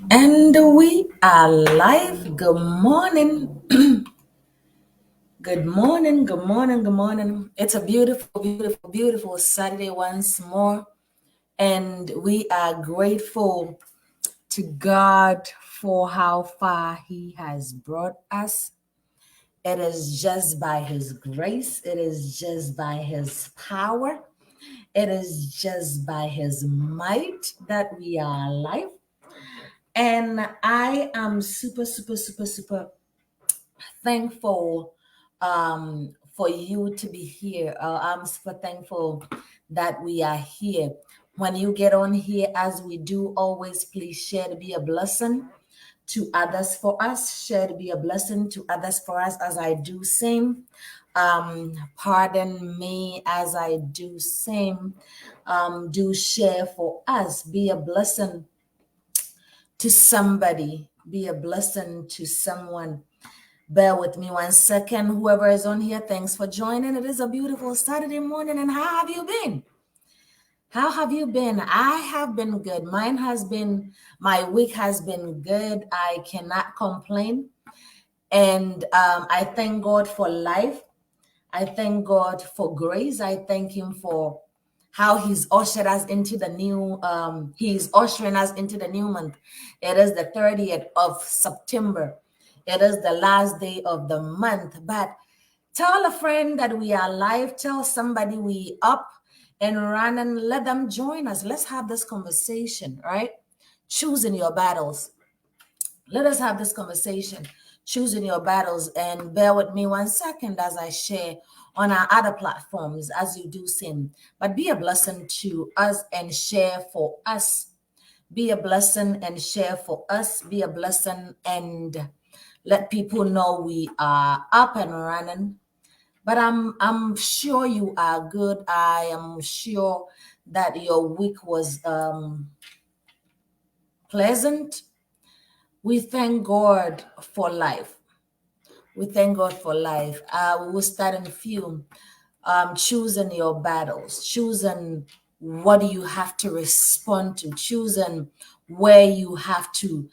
And we are live. Good morning. Good morning. Good morning. Good morning. It's a beautiful, beautiful, beautiful Saturday once more. And we are grateful to God for how far He has brought us. It is just by His grace, it is just by His power, it is just by His might that we are alive. And I am super, super, super, super thankful for you to be here. I'm super thankful that we are here. When you get on here, as we do always, please share to be a blessing to others for us. Share to be a blessing to others for us as I do same. Pardon me as I do same. Do share for us. Be a blessing to somebody. Be a blessing to someone. Bear with me 1 second. Whoever is on here, thanks for joining. It is a beautiful Saturday morning. And how have you been? How have you been? I have been good. My week has been good. I cannot complain. And I thank God for life. I thank God for grace. I thank Him for how He's ushered us into the new, He's ushering us into the new month. It is the 30th of September. It is the last day of the month. But tell a friend that we are live. Tell somebody we up and running. Let them join us. Let's have this conversation, right? Choosing your battles. Let us have this conversation, choosing your battles. And bear with me 1 second as I share on our other platforms as you do sin. But be a blessing to us and share for us. Be a blessing and share for us. Be a blessing and let people know we are up and running. But I'm sure you are good. I am sure that your week was pleasant. We thank God for life. We thank God for life. We will start in a few. Choosing your battles, choosing what you have to respond to, choosing where you have to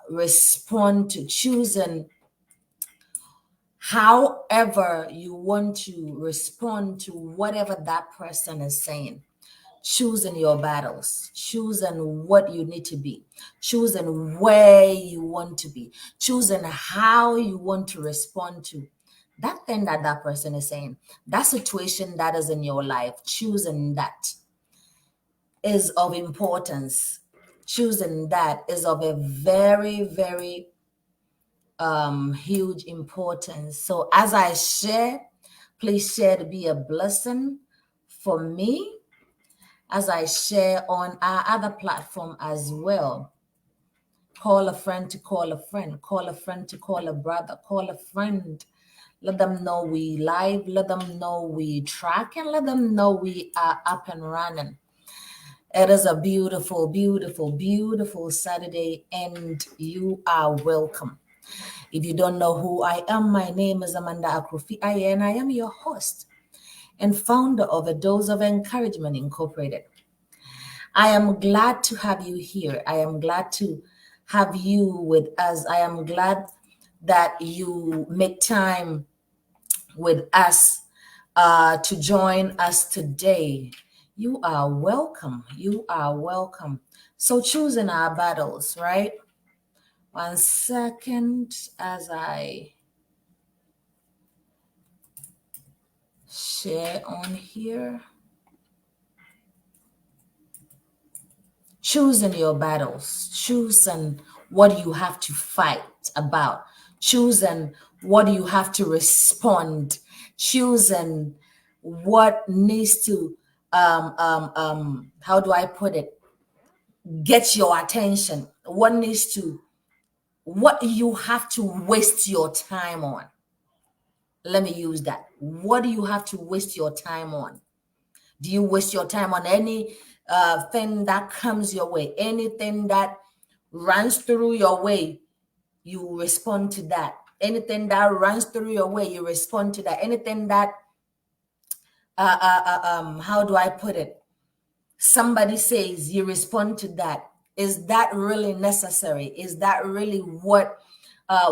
respond to, choosing however you want to respond to whatever that person is saying. Choosing your battles, choosing what you need to be, choosing where you want to be, choosing how you want to respond to that thing that that person is saying, that situation that is in your life. Choosing that is of importance. Choosing that is of a very, very huge importance. So as I share, please share to be a blessing for me as I share on our other platform as well. Call a friend to call a friend, call a friend to call a brother, call a friend. Let them know we live, let them know we track, and let them know we are up and running. It is a beautiful, beautiful, beautiful Saturday, and you are welcome. If you don't know who I am, my name is Amanda Akrufi Aye, and I am your host and founder of A Dose of Encouragement Incorporated. I am glad to have you here. I am glad to have you with us. I am glad that you make time with us to join us today. You are welcome. You are welcome. So, choosing our battles, right? 1 second as I share on here. Choosing your battles, choosing what you have to fight about, choosing what you have to respond, choosing what needs to how do I put it, get your attention, what you have to waste your time on. Let me use that. What do you have to waste your time on? Do you waste your time on any thing that comes your way? Anything that runs through your way, you respond to that. Anything that runs through your way, you respond to that. Anything that, how do I put it? Somebody says, you respond to that. Is that really necessary? Is that really what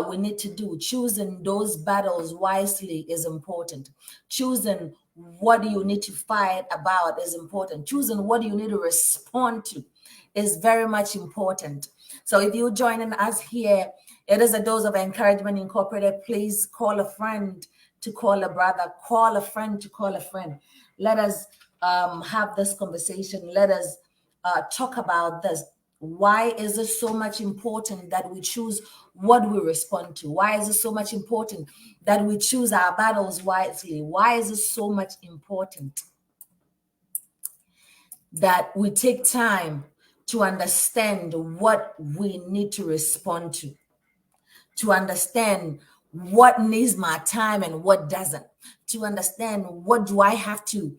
we need to do? Choosing those battles wisely is important. Choosing what you need to fight about is important. Choosing what you need to respond to is very much important. So if you're joining us here, it is a dose of encouragement incorporated. Please call a friend to call a brother, call a friend to call a friend. Let us have this conversation. Let us talk about this. Why is it so much important that we choose what we respond to? Why is it so much important that we choose our battles wisely? Why is it so much important that we take time to understand what we need to respond to understand what needs my time and what doesn't, to understand what do I have to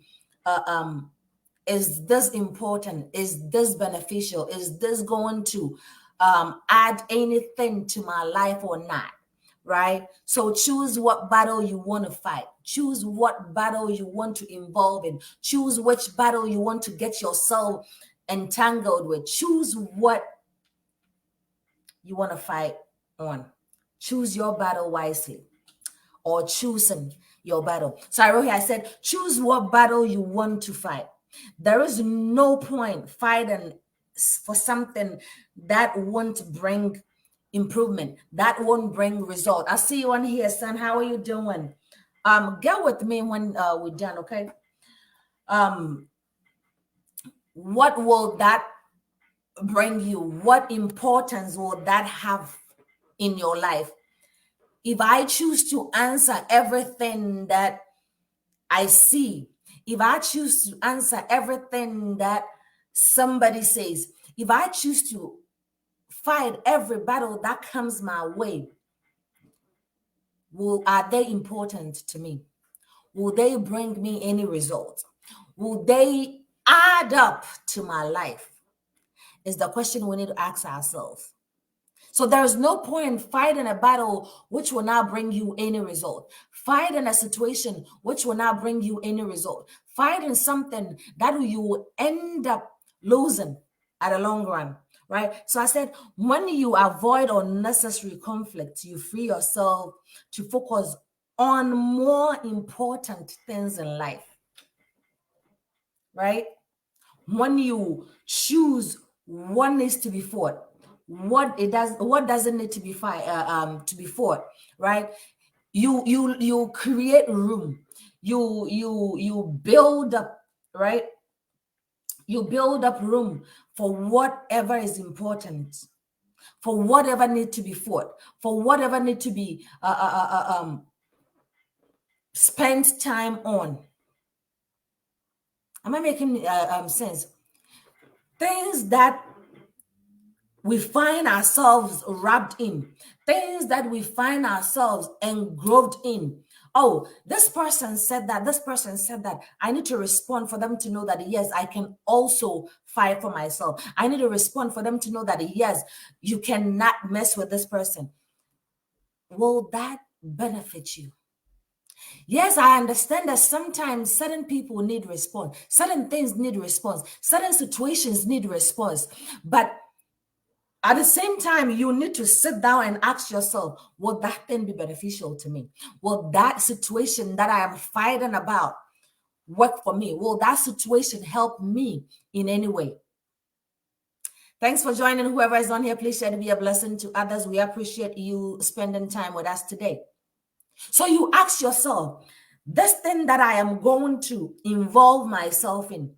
is this important? Is this beneficial? Is this going to add anything to my life or not? Right? So choose what battle you want to fight. Choose what battle you want to involve in. Choose which battle you want to get yourself entangled with. Choose what you want to fight on. Choose your battle wisely, or choosing your battle. So I wrote here, I said, choose what battle you want to fight. There is no point fighting for something that won't bring improvement, that won't bring result. I see you on here, son. How are you doing? Get with me when we're done, okay? What will that bring you? What importance will that have in your life? If I choose to answer everything that I see, if I choose to answer everything that somebody says, if I choose to fight every battle that comes my way, are they important to me? Will they bring me any result? Will they add up to my life? Is the question we need to ask ourselves. So there's no point in fighting a battle which will not bring you any result. Fighting a situation which will not bring you any result. Fighting something that you will end up losing at a long run, right? So I said, when you avoid unnecessary conflict, you free yourself to focus on more important things in life, right? When you choose what needs to be fought, what doesn't need to be fought, right? You create room, you build up, right? You build up room for whatever is important, for whatever need to be fought, for whatever need to be spent time on. Am I making sense? Things that we find ourselves wrapped in, things that we find ourselves engulfed in. Oh, this person said that, this person said that. I need to respond for them to know that, yes, I can also fight for myself. I need to respond for them to know that, yes, you cannot mess with this person. Will that benefit you? Yes, I understand that sometimes certain people need response, certain things need response, certain situations need response, but at the same time, you need to sit down and ask yourself, will that thing be beneficial to me? Will that situation that I am fighting about work for me? Will that situation help me in any way? Thanks for joining. Whoever is on here, please share to be a blessing to others. We appreciate you spending time with us today. So you ask yourself, this thing that I am going to involve myself in,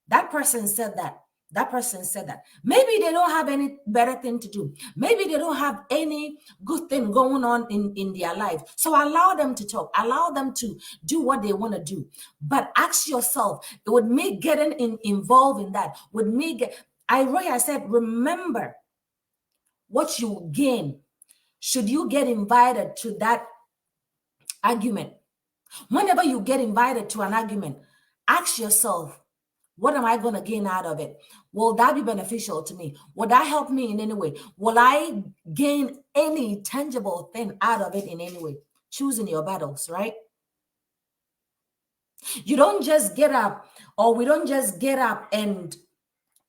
that person said that. That person said that. Maybe they don't have any better thing to do. Maybe they don't have any good thing going on in their life. So allow them to talk. Allow them to do what they want to do. But ask yourself, would me getting involved in that? Would me get... I said, remember what you gain. Should you get invited to that argument? Whenever you get invited to an argument, ask yourself, what am I going to gain out of it? Will that be beneficial to me? Will that help me in any way? Will I gain any tangible thing out of it in any way? Choosing your battles, right? You don't just get up, or we don't just get up and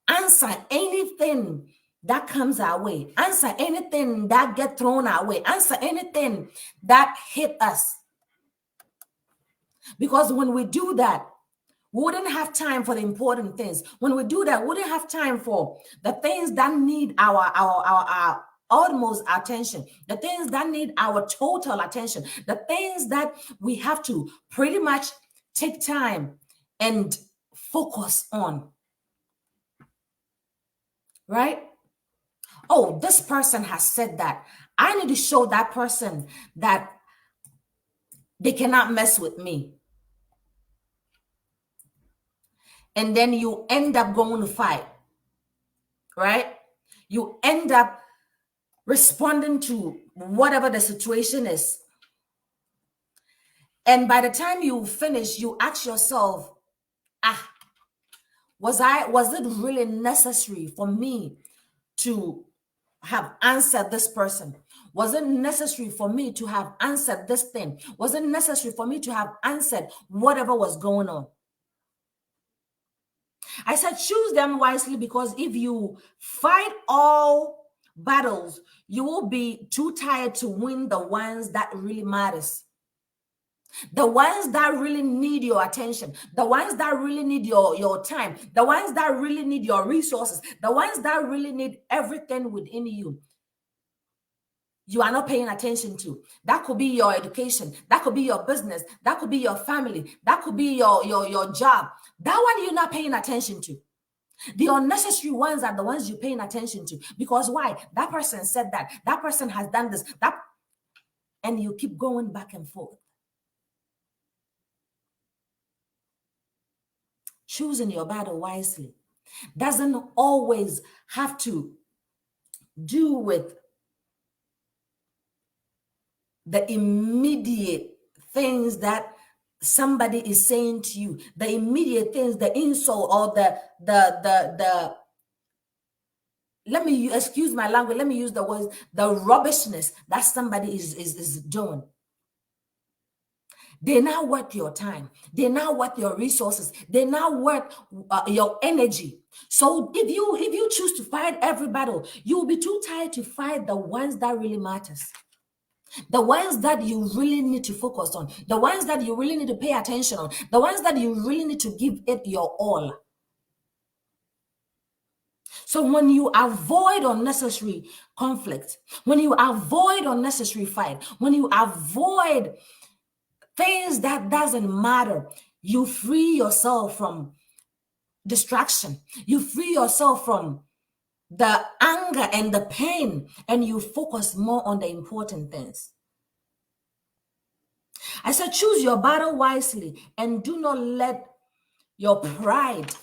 answer anything that comes our way. Answer anything that get thrown our way. Answer anything that hit us. Because when we do that, we wouldn't have time for the important things. When we do that, we wouldn't have time for the things that need our utmost attention, the things that need our total attention, the things that we have to pretty much take time and focus on. Right? Oh, this person has said that. I need to show that person that they cannot mess with me. And then you end up going to fight, right? You end up responding to whatever the situation is. And by the time you finish, you ask yourself, was it really necessary for me to have answered this person? Was it necessary for me to have answered this thing? Was it necessary for me to have answered whatever was going on? I said choose them wisely, because if you fight all battles, you will be too tired to win the ones that really matters. The ones that really need your attention, the ones that really need your time, the ones that really need your resources, the ones that really need everything within you, you are not paying attention to. That could be your education, that could be your business, that could be your family, that could be your job. That one you're not paying attention to. The unnecessary ones are the ones you're paying attention to. Because why? That person said that. That person has done this. And you keep going back and forth. Choosing your battle wisely doesn't always have to do with the immediate things that somebody is saying to you, the immediate things, the insult, or the let me excuse my language, let me use the words, the rubbishness that somebody is doing. They're now worth your time. They're now worth your resources. They're now worth your energy. So if you choose to fight every battle, you will be too tired to fight the ones that really matters. The ones that you really need to focus on, the ones that you really need to pay attention on, the ones that you really need to give it your all. So when you avoid unnecessary conflict, when you avoid unnecessary fight, when you avoid things that doesn't matter, you free yourself from distraction. You free yourself from the anger and the pain, and you focus more on the important things. I said, choose your battle wisely and do not let your pride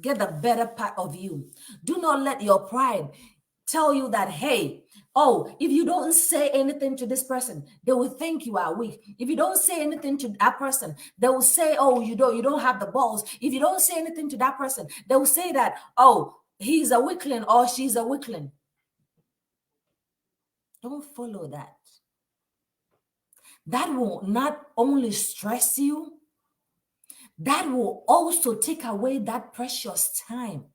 get the better part of you. Do not let your pride tell you that, hey, oh, if you don't say anything to this person, they will think you are weak. If you don't say anything to that person, they will say, oh, you don't have the balls. If you don't say anything to that person, they will say that, oh, he's a weakling or she's a weakling. Don't follow that. That will not only stress you, that will also take away that precious time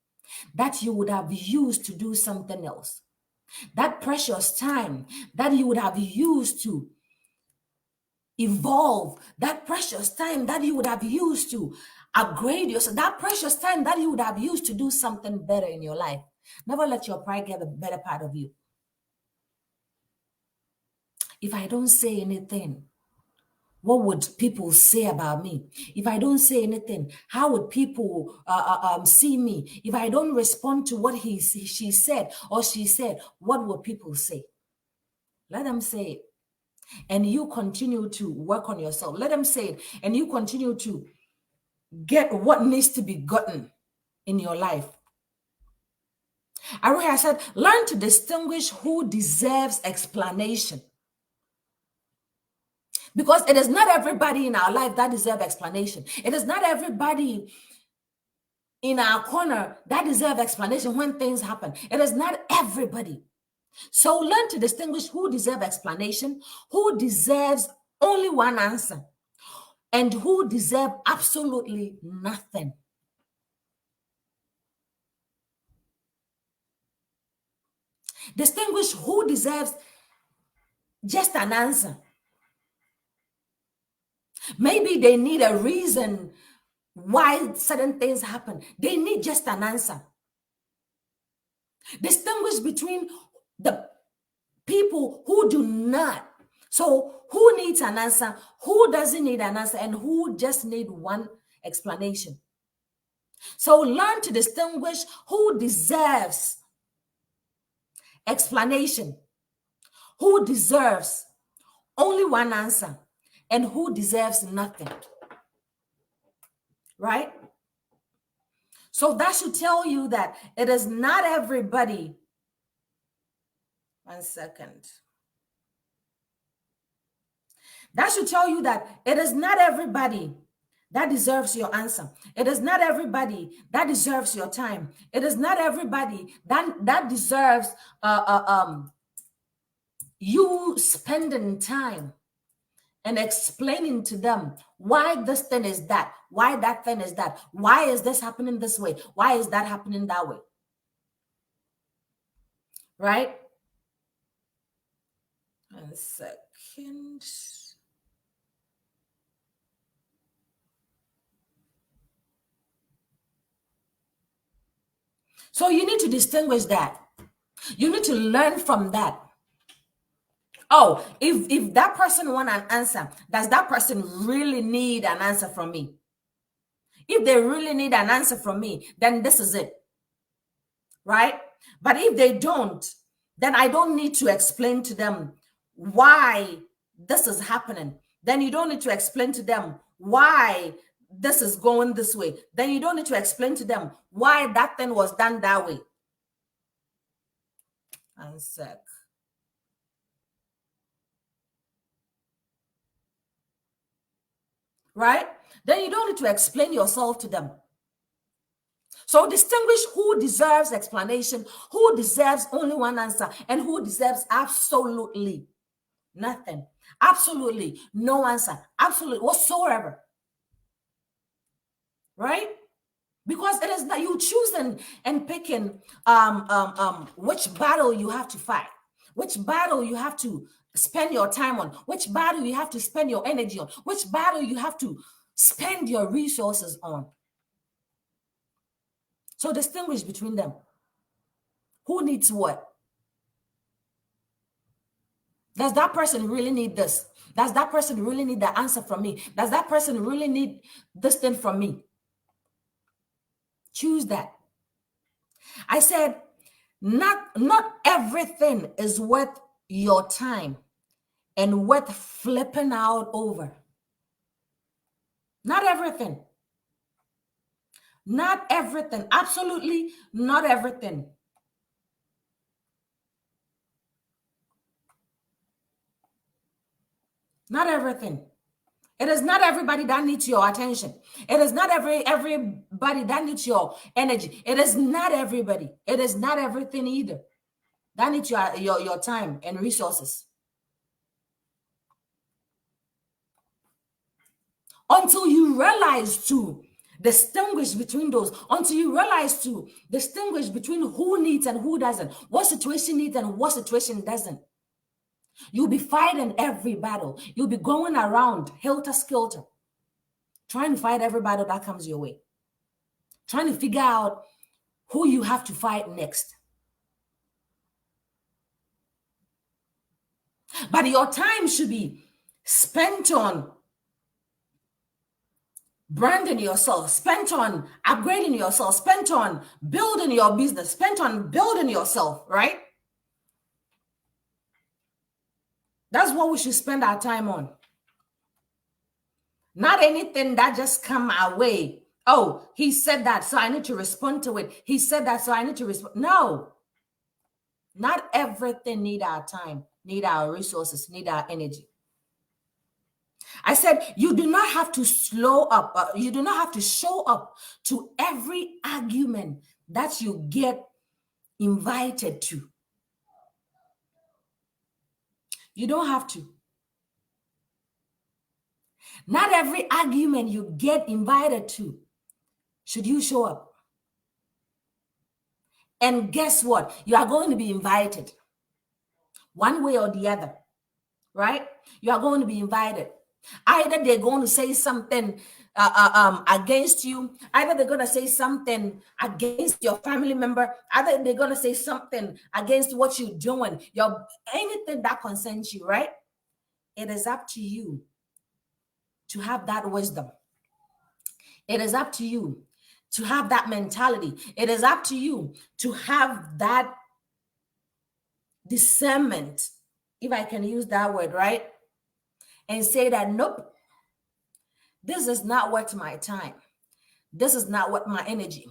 that you would have used to do something else. That precious time that you would have used to evolve, that precious time that you would have used to upgrade yourself, that precious time that you would have used to do something better in your life. Never let your pride get the better part of you. If I don't say anything, what would people say about me? If I don't say anything, how would people see me? If I don't respond to what she said or she said, what would people say? Let them say it. And you continue to work on yourself. Let them say it. And you continue to get what needs to be gotten in your life. I said, learn to distinguish who deserves explanation. Because it is not everybody in our life that deserves explanation. It is not everybody in our corner that deserves explanation when things happen. It is not everybody. So learn to distinguish who deserves explanation, who deserves only one answer, and who deserves absolutely nothing. Distinguish who deserves just an answer. Maybe they need a reason why certain things happen. They need just an answer. Distinguish between the people who do not. So who needs an answer, who doesn't need an answer, and who just need one explanation. So learn to distinguish who deserves explanation, who deserves only one answer, and who deserves nothing. Right? So that should tell you that it is not everybody. 1 second. That should tell you that it is not everybody that deserves your answer. It is not everybody that deserves your time. It is not everybody that deserves you spending time and explaining to them why this thing is that, why that thing is that, why is this happening this way, why is that happening that way. Right? 1 second. So you need to distinguish that. You need to learn from that. Oh, if that person want an answer, does that person really need an answer from me? If they really need an answer from me, then this is it. Right? But if they don't, then I don't need to explain to them why this is happening. Then you don't need to explain to them why this is going this way. Then you don't need to explain to them why that thing was done that way. 1 sec. Right? Then you don't need to explain yourself to them. So distinguish who deserves explanation, who deserves only one answer, and who deserves absolutely nothing. Absolutely no answer. Absolutely whatsoever. Right? Because it is that you choosing and picking which battle you have to fight, which battle you have to spend your time on, which battle you have to spend your energy on, which battle you have to spend your resources on. So distinguish between them. Who needs what? Does that person really need this? Does that person really need the answer from me? Does that person really need this thing from me? Choose that. I said, not everything is worth your time and worth flipping out over. Not everything. Not everything. Absolutely not everything. Not everything. It is not everybody that needs your attention. It is not everybody that needs your energy. It is not everybody. It is not everything either that needs your time and resources. Until you realize to distinguish between those, until you realize to distinguish between who needs and who doesn't, what situation needs and what situation doesn't. You'll be fighting every battle. You'll be going around helter-skelter, trying to fight every battle that comes your way, trying to figure out who you have to fight next. But your time should be spent on branding yourself, spent on upgrading yourself, spent on building your business, spent on building yourself, right? That's what we should spend our time on. Not anything that just come our way. Oh, he said that, so I need to respond to it. He said that, so I need to respond. No. Not everything need our time, need our resources, need our energy. I said, you do not have to slow up. You do not have to show up to every argument that you get invited to. You don't have to. Not every argument you get invited to should you show up. And guess what? You are going to be invited. one way or the other, right? You are going to be invited. Either they're going to say something against you, either they're going to say something against your family member, either they're going to say something against what you're doing, your anything that concerns you, right? It is up to you to have that wisdom. It is up to you to have that mentality. It is up to you to have that discernment, if I can use that word, right? And say that, nope, this is not worth my time. This is not worth my energy.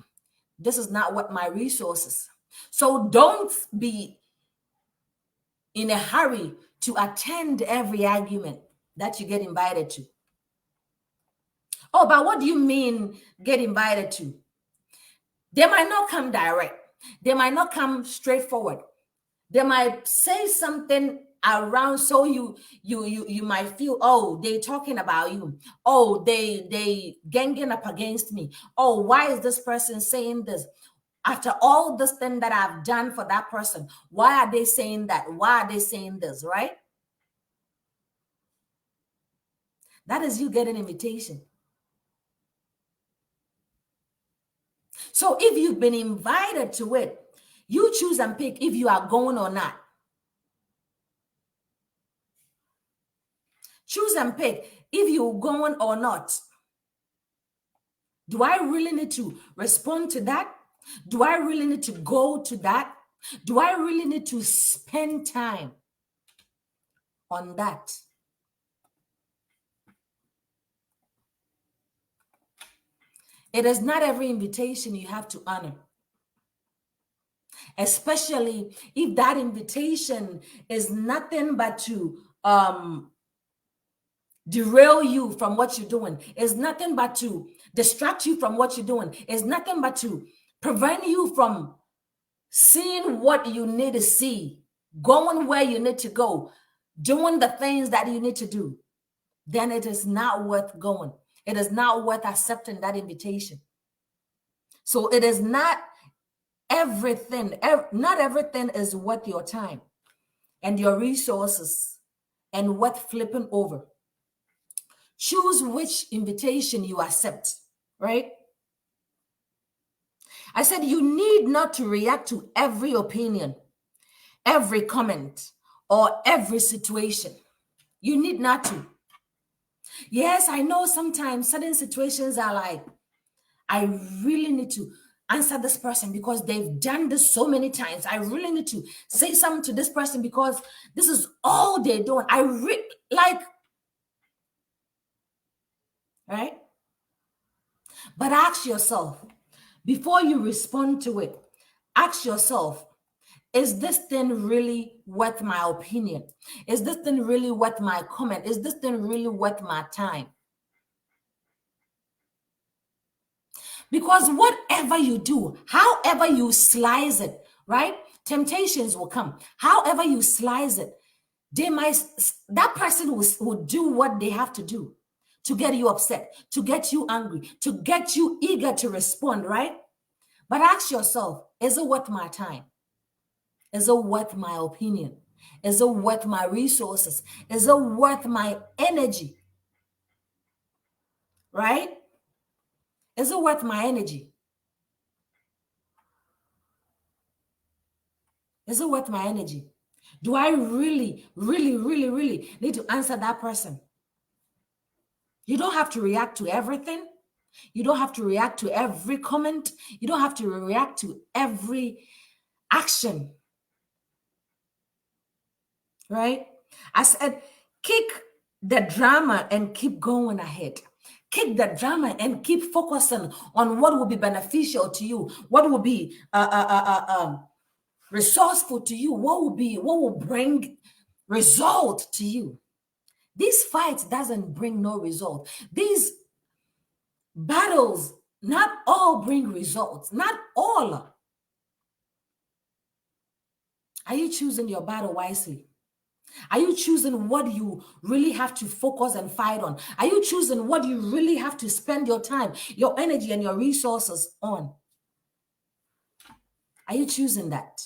This is not worth my resources. So don't be in a hurry to attend every argument that you get invited to. Oh, but what do you mean get invited to? They might not come direct. They might not come straightforward. They might say something around, so you might feel, oh, they talking about you. Oh, they ganging up against me. Oh, why is this person saying this? After all this thing that I've done for that person, why are they saying that? Why are they saying this, right? That is you get an invitation. So if you've been invited to it, you choose and pick if you are going or not. Choose and pick if you're going or not. Do I really need to respond to that? Do I really need to go to that? Do I really need to spend time on that? It is not every invitation you have to honor, especially if that invitation is nothing but to derail you from what you're doing. It's nothing but to distract you from what you're doing. It's nothing but to prevent you from seeing what you need to see, going where you need to go, doing the things that you need to do. Then it is not worth going. It is not worth accepting that invitation. So it is not everything. Not everything is worth your time and your resources and worth flipping over. Choose which invitation you accept, right? I said you need not to react to every opinion, every comment, or every situation. You need not to. Yes, I know sometimes certain situations are like, I really need to answer this person because they've done this so many times. I really need to say something to this person because this is all they're doing. Right? But ask yourself, before you respond to it, ask yourself, is this thing really worth my opinion? Is this thing really worth my comment? Is this thing really worth my time? Because whatever you do, however you slice it, right? Temptations will come. However you slice it, that person will do what they have to do to get you upset, to get you angry, to get you eager to respond, right? But ask yourself, is it worth my time? Is it worth my opinion? Is it worth my resources? Is it worth my energy? Right? Is it worth my energy? Is it worth my energy? Do I really, really, really, really need to answer that person? You don't have to react to everything. You don't have to react to every comment. You don't have to react to every action. Right? I said, kick the drama and keep going ahead. Kick the drama and keep focusing on what will be beneficial to you, what will be resourceful to you, what will bring result to you. These fights doesn't bring no result. These battles, not all bring results. Not all. Are you choosing your battle wisely? Are you choosing what you really have to focus and fight on? Are you choosing what you really have to spend your time, your energy, and your resources on? Are you choosing that?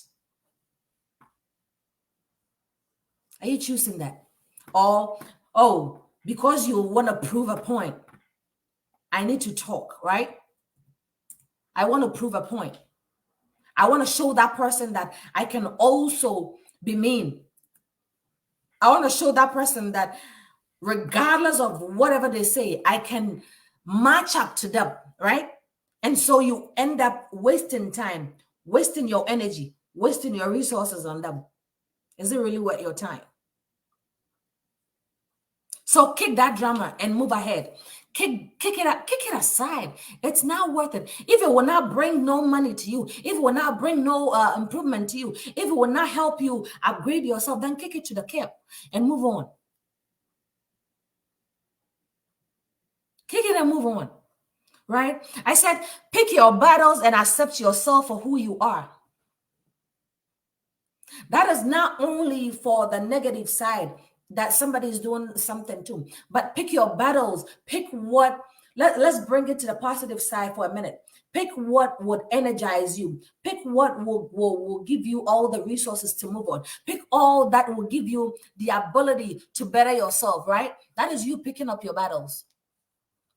Are you choosing that? Or, oh, because you want to prove a point, I need to talk, right? I want to prove a point. I want to show that person that I can also be mean. I want to show that person that regardless of whatever they say, I can match up to them, right? And so you end up wasting time, wasting your energy, wasting your resources on them. Is it really worth your time? So kick that drama and move ahead. Kick it aside. It's not worth it. If it will not bring no money to you, if it will not bring no improvement to you, if it will not help you upgrade yourself, then kick it to the curb and move on. Kick it and move on. Right? I said, pick your battles and accept yourself for who you are. That is not only for the negative side that somebody is doing something to, but pick your battles. Pick what, let's bring it to the positive side for a minute. Pick what would energize you. Pick what will give you all the resources to move on. Pick all that will give you the ability to better yourself, right? That is you picking up your battles,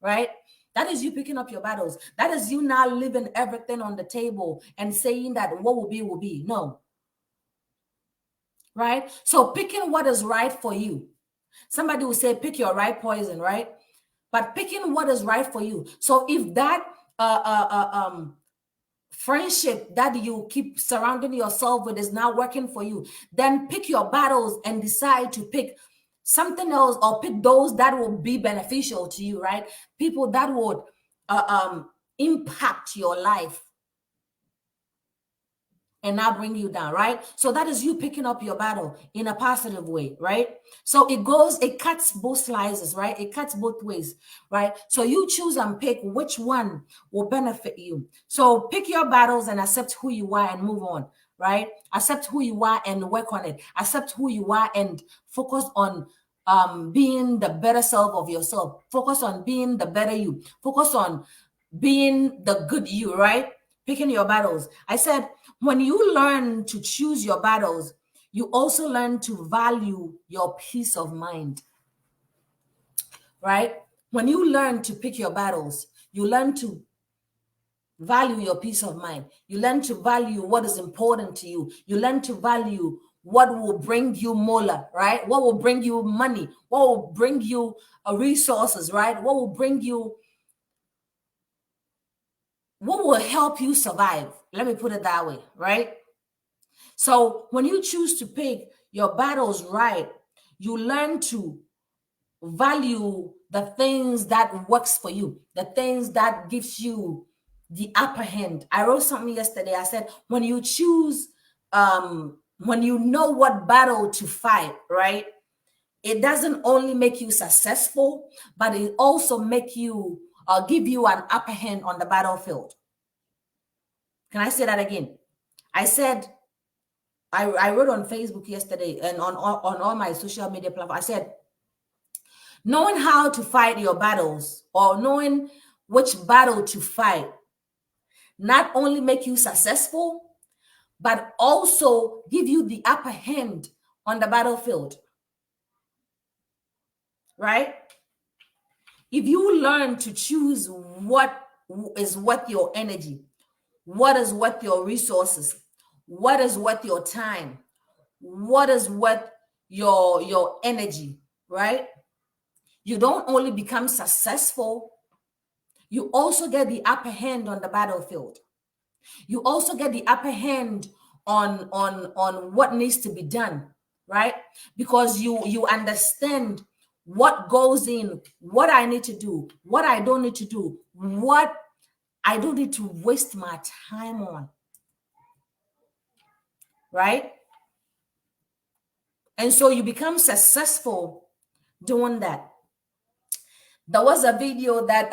right? That is you picking up your battles. That is you now leaving everything on the table and saying that what will be, will be. No. Right? So picking what is right for you. Somebody will say, pick your right poison, right? But picking what is right for you. So if that friendship that you keep surrounding yourself with is not working for you, then pick your battles and decide to pick something else, or pick those that will be beneficial to you, right? People that would impact your life and not bring you down, right? So that is you picking up your battle in a positive way, right? So it cuts both slices, right? It cuts both ways, right? So you choose and pick which one will benefit you. So pick your battles and accept who you are and move on, right? Accept who you are and work on it. Accept who you are and focus on being the better self of yourself. Focus on being the better you. Focus on being the good you, right? Picking your battles. I said, when you learn to choose your battles, you also learn to value your peace of mind, right? When you learn to pick your battles, you learn to value your peace of mind. You learn to value what is important to you. You learn to value what will bring you mola, right? What will bring you money? What will bring you resources, right? What will bring you, what will help you survive? Let me put it that way, right? So when you choose to pick your battles right, you learn to value the things that works for you, the things that gives you the upper hand. I wrote something yesterday. I said, when you choose, when you know what battle to fight, right? It doesn't only make you successful, but it also make you give you an upper hand on the battlefield. Can I say that again? I said, I wrote on Facebook yesterday and on all my social media platforms. I said, knowing how to fight your battles, or knowing which battle to fight, not only make you successful, but also give you the upper hand on the battlefield, right? If you learn to choose what is worth your energy, what is worth your resources, what is worth your time, what is worth your energy, right? You don't only become successful, you also get the upper hand on the battlefield. You also get the upper hand on what needs to be done, right? Because you understand what goes in, what I need to do, what I don't need to do, what I don't need to waste my time on, right? And so you become successful doing that. There was a video that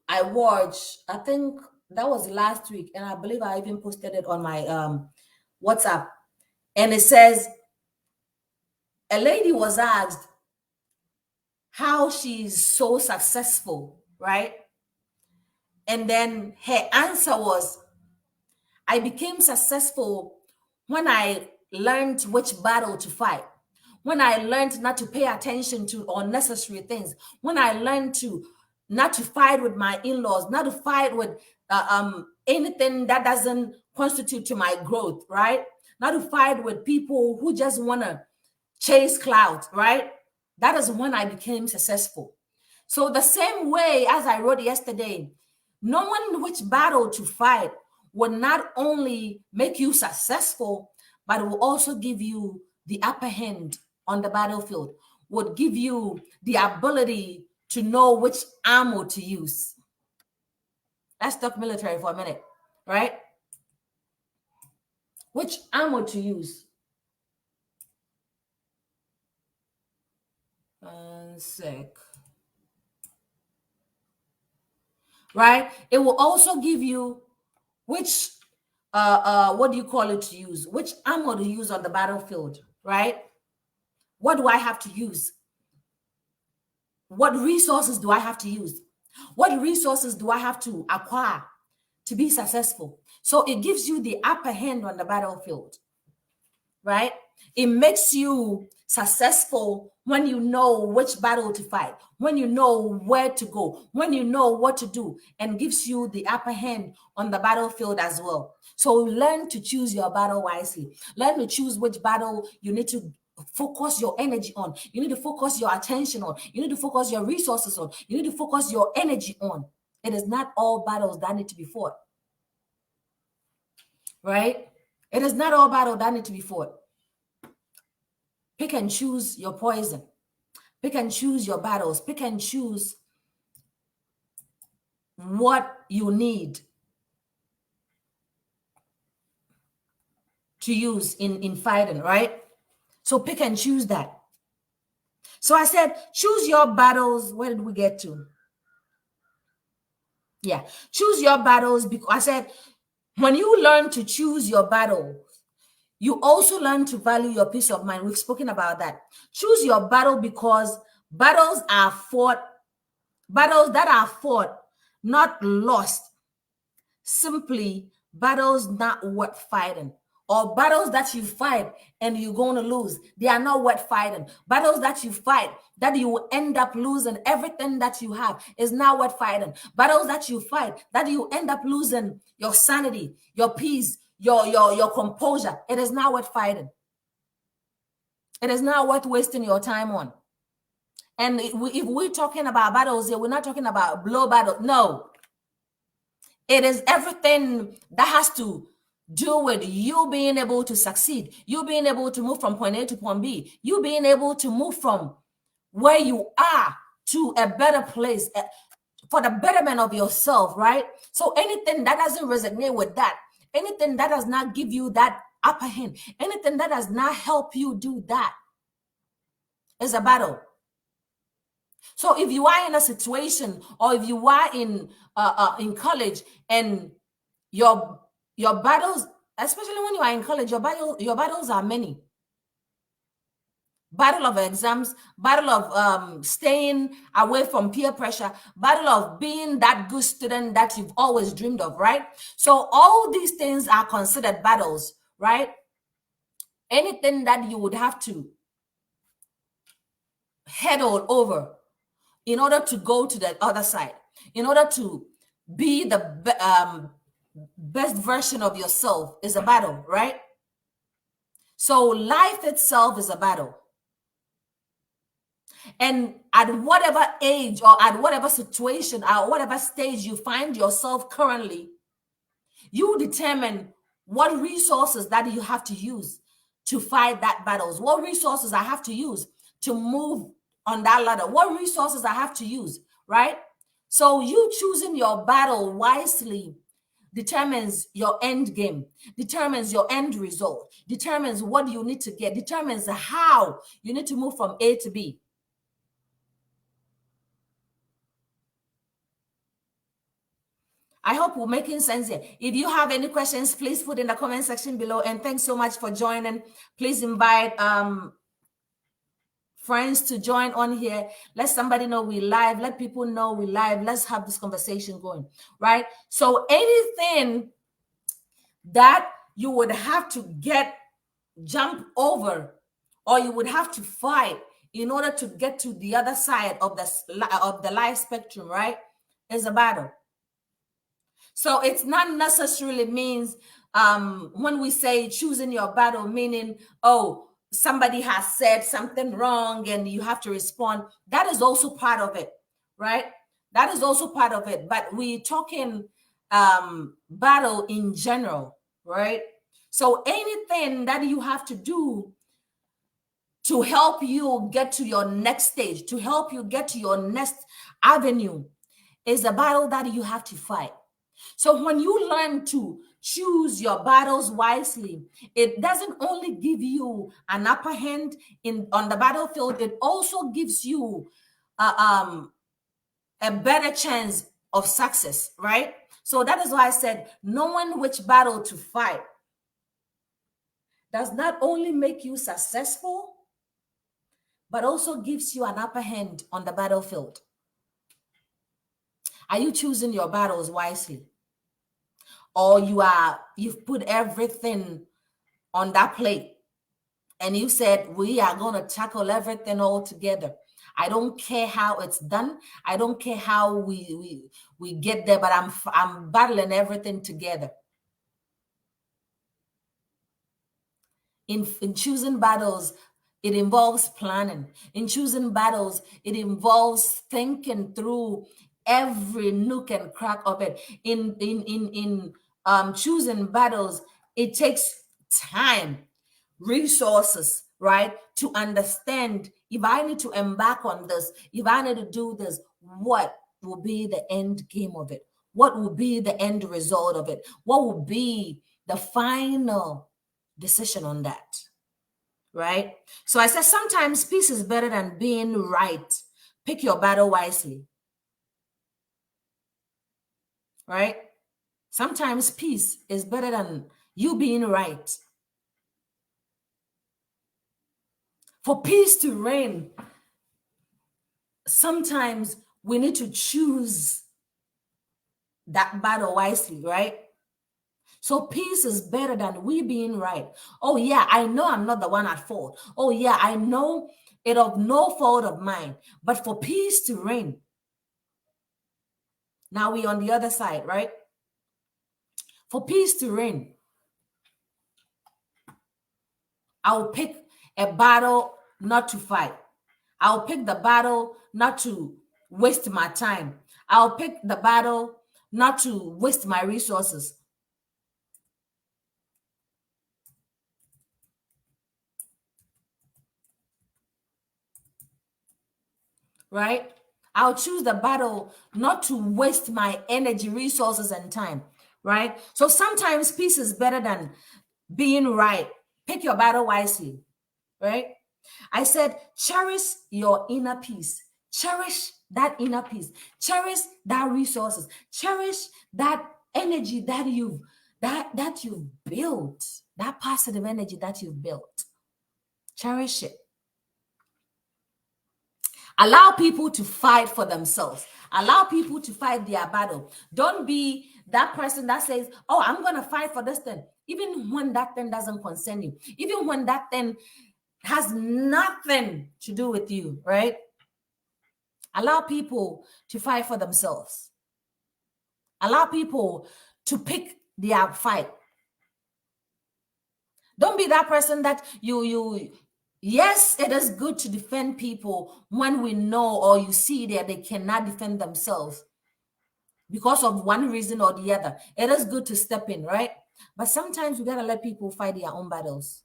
I watched, I think that was last week, and I believe I even posted it on my WhatsApp. And it says, a lady was asked how she's so successful, right? And then her answer was, I became successful when I learned which battle to fight, when I learned not to pay attention to unnecessary things, when I learned to not to fight with my in-laws, not to fight with anything that doesn't constitute to my growth, right? Not to fight with people who just want to chase clouds, right? That is when I became successful. So the same way as I wrote yesterday, knowing which battle to fight will not only make you successful, but it will also give you the upper hand on the battlefield, would give you the ability to know which ammo to use. Let's talk military for a minute, right? Which ammo to use. One sec. Right? It will also give you which what do you call it to use, which ammo to use on the battlefield, right? What do I have to use? What resources do I have to use? What resources do I have to acquire to be successful? So it gives you the upper hand on the battlefield, right? It makes you successful when you know which battle to fight, when you know where to go, when you know what to do, and gives you the upper hand on the battlefield as well. So learn to choose your battle wisely. Learn to choose which battle you need to focus your energy on. You need to focus your attention on. You need to focus your resources on. You need to focus your energy on. It is not all battles that need to be fought, right? It is not all battles that need to be fought. Pick and choose your poison. Pick and choose your battles. Pick and choose what you need to use in fighting, right? So pick and choose that. So I said, choose your battles. Where did we get to? Yeah, choose your battles, because I said, when you learn to choose your battle, you also learn to value your peace of mind. We've spoken about that. Choose your battle because battles that are fought, not lost. Simply battles not worth fighting, or battles that you fight and you're going to lose. They are not worth fighting. Battles that you fight that you will end up losing everything that you have is not worth fighting. Battles that you fight that you end up losing your sanity, your peace, your composure. It is not worth fighting. It is not worth wasting your time on. And if we're talking about battles here, we're not talking about blow battle. No, it is everything that has to do with you being able to succeed, you being able to move from point A to point B, you being able to move from where you are to a better place for the betterment of yourself, right? So anything that doesn't resonate with that, anything that does not give you that upper hand, anything that does not help you do that is a battle. So if you are in a situation, or if you are in college, and your battles, especially when you are in college, your battles are many. Battle of exams, battle of staying away from peer pressure, battle of being that good student that you've always dreamed of, right? So all these things are considered battles, right? Anything that you would have to head all over in order to go to the other side, in order to be the best version of yourself, is a battle, right? So life itself is a battle. And at whatever age, or at whatever situation, or whatever stage you find yourself currently, you determine what resources that you have to use to fight that battles, what resources I have to use to move on that ladder, what resources I have to use, right? So you choosing your battle wisely determines your end game, determines your end result, determines what you need to get, determines how you need to move from A to B. I hope we're making sense here. If you have any questions, please put in the comment section below. And thanks so much for joining. Please invite friends to join on here. Let somebody know we live. Let people know we live. Let's have this conversation going, right? So anything that you would have to jump over or you would have to fight in order to get to the other side of the life spectrum, right? Is a battle. So it's not necessarily means when we say choosing your battle, meaning, oh, somebody has said something wrong and you have to respond. That is also part of it, right? That is also part of it. But we're talking battle in general, right? So anything that you have to do to help you get to your next stage, to help you get to your next avenue, is a battle that you have to fight. So when you learn to choose your battles wisely, it doesn't only give you an upper hand on the battlefield, it also gives you a better chance of success, right? So that is why I said knowing which battle to fight does not only make you successful, but also gives you an upper hand on the battlefield. Are you choosing your battles wisely? Or you've put everything on that plate and you said, we are going to tackle everything all together. I don't care how it's done. I don't care how we get there, but I'm battling everything together. In choosing battles, it involves planning. In choosing battles, it involves thinking through every nook and crack of it. In choosing battles, it takes time, resources, right, to understand if I need to embark on this, if I need to do this, what will be the end game of it? What will be the end result of it? What will be the final decision on that? Right? So I said sometimes peace is better than being right. Pick your battle wisely. Right? Sometimes peace is better than you being right. For peace to reign, sometimes we need to choose that battle wisely, right? So peace is better than we being right. Oh yeah, I know I'm not the one at fault. Oh yeah, I know it of no fault of mine. But for peace to reign, now we on the other side, right? For peace to reign, I'll pick a battle not to fight. I'll pick the battle not to waste my time. I'll pick the battle not to waste my resources. Right? I'll choose the battle not to waste my energy, resources, and time. Right? So sometimes peace is better than being right. Pick your battle wisely. Right? I said, cherish your inner peace. Cherish that inner peace. Cherish that resources. Cherish that energy that you've built. That positive energy that you've built. Cherish it. Allow people to fight for themselves. Allow people to fight their battle. Don't be that person that says, oh, I'm going to fight for this thing. Even when that thing doesn't concern you. Even when that thing has nothing to do with you, right? Allow people to fight for themselves. Allow people to pick their fight. Don't be that person that yes, it is good to defend people when we know or you see that they cannot defend themselves because of one reason or the other. It is good to step in, right? But sometimes we got to let people fight their own battles,